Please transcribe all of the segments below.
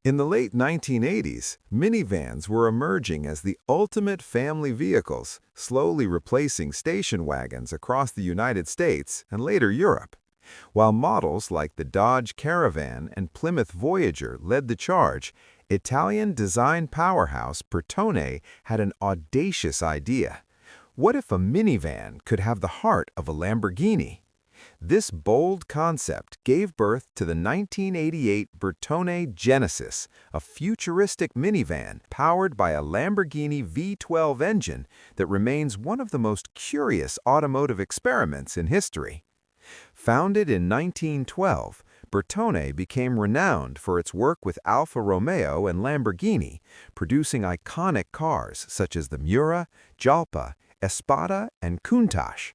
In the late 1980s, minivans were emerging as the ultimate family vehicles, slowly replacing station wagons across the United States and later Europe. While models like the Dodge Caravan and Plymouth Voyager led the charge, Italian design powerhouse Bertone had an audacious idea. What if a minivan could have the heart of a Lamborghini? This bold concept gave birth to the 1988 Bertone Genesis, a futuristic minivan powered by a Lamborghini V12 engine that remains one of the most curious automotive experiments in history. Founded in 1912, Bertone became renowned for its work with Alfa Romeo and Lamborghini, producing iconic cars such as the Miura, Jalpa, Espada, and Countach.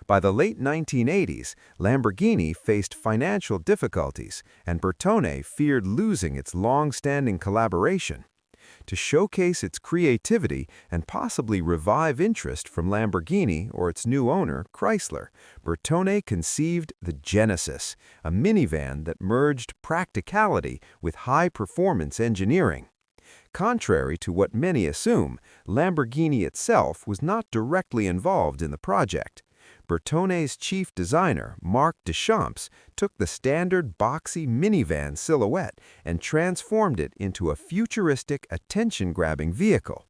By the late 1980s, Lamborghini faced financial difficulties, and Bertone feared losing its long-standing collaboration. To showcase its creativity and possibly revive interest from Lamborghini or its new owner, Chrysler, Bertone conceived the Genesis, a minivan that merged practicality with high-performance engineering. Contrary to what many assume, Lamborghini itself was not directly involved in the project. Bertone's chief designer, Marc Deschamps, took the standard boxy minivan silhouette and transformed it into a futuristic, attention-grabbing vehicle.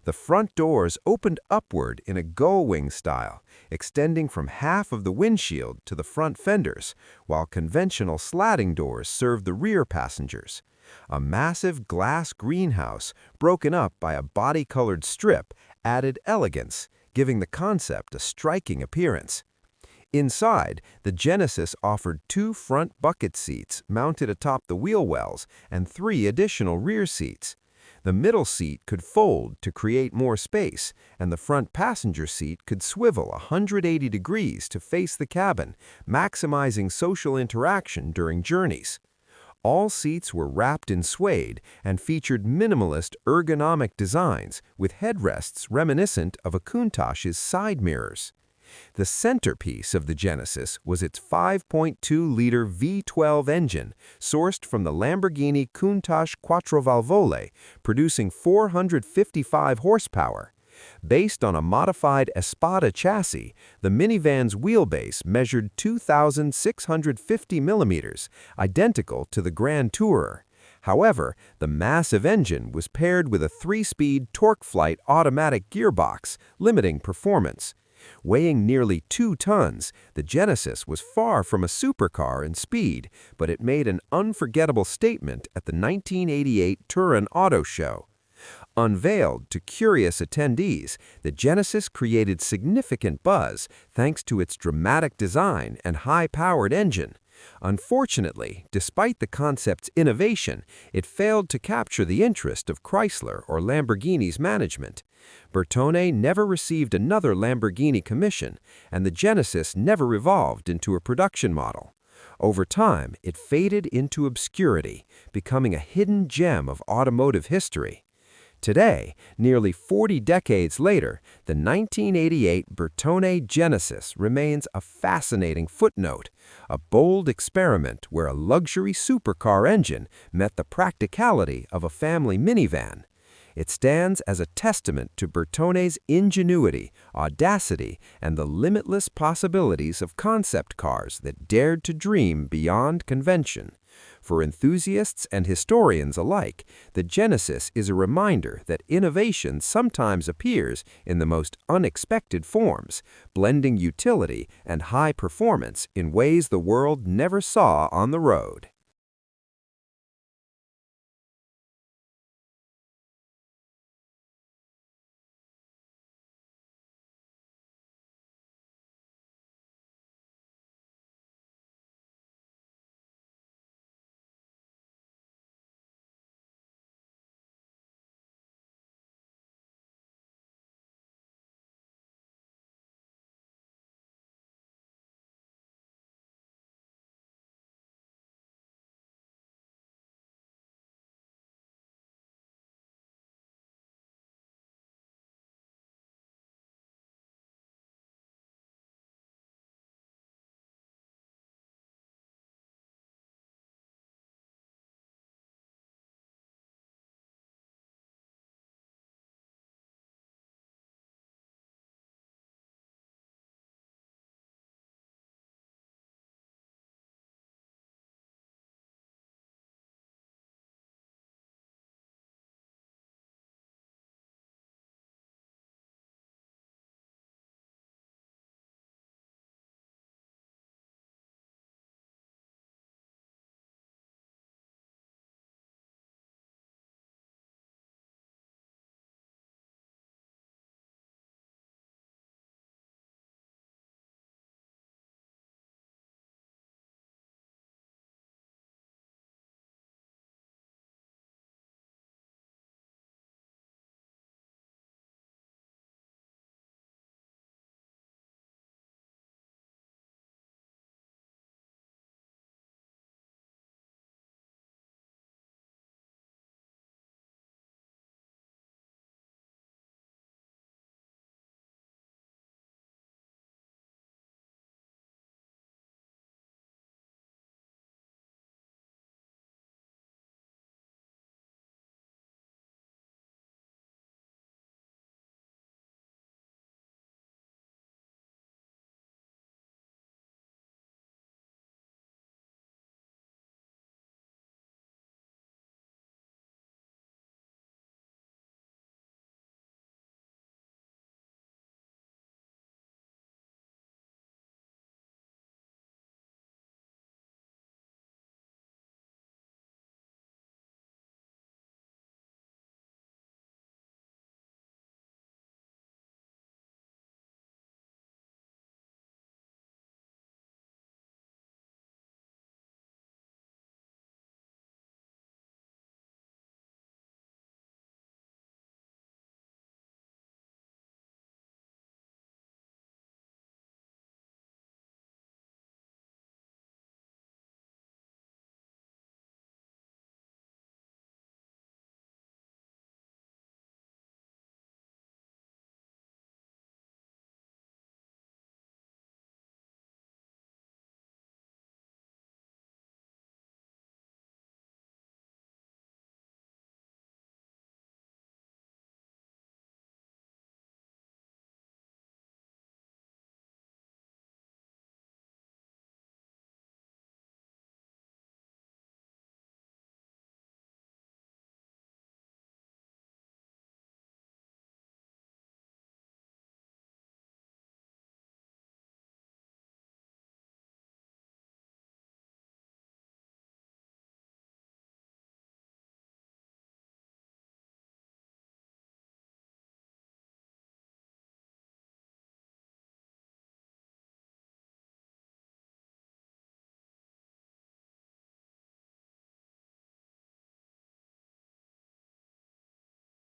The front doors opened upward in a gull-wing style, extending from half of the windshield to the front fenders, while conventional sliding doors served the rear passengers. A massive glass greenhouse, broken up by a body-colored strip, added elegance, giving the concept a striking appearance. Inside, the Genesis offered two front bucket seats mounted atop the wheel wells and three additional rear seats. The middle seat could fold to create more space, and the front passenger seat could swivel 180 degrees to face the cabin, maximizing social interaction during journeys. All seats were wrapped in suede and featured minimalist ergonomic designs with headrests reminiscent of a Countach's side mirrors. The centerpiece of the Genesis was its 5.2-liter V12 engine, sourced from the Lamborghini Countach Quattrovalvole, producing 455 horsepower. Based on a modified Espada chassis, the minivan's wheelbase measured 2,650 millimeters, identical to the Grand Tourer. However, the massive engine was paired with a 3-speed TorqueFlite automatic gearbox, limiting performance. Weighing nearly 2 tons, the Genesis was far from a supercar in speed, but it made an unforgettable statement at the 1988 Turin Auto Show. Unveiled to curious attendees, the Genesis created significant buzz thanks to its dramatic design and high-powered engine. Unfortunately, despite the concept's innovation, it failed to capture the interest of Chrysler or Lamborghini's management. Bertone never received another Lamborghini commission, and the Genesis never evolved into a production model. Over time, it faded into obscurity, becoming a hidden gem of automotive history. Today, nearly 40 decades later, the 1988 Bertone Genesis remains a fascinating footnote, a bold experiment where a luxury supercar engine met the practicality of a family minivan. It stands as a testament to Bertone's ingenuity, audacity, and the limitless possibilities of concept cars that dared to dream beyond convention. For enthusiasts and historians alike, the Genesis is a reminder that innovation sometimes appears in the most unexpected forms, blending utility and high performance in ways the world never saw on the road.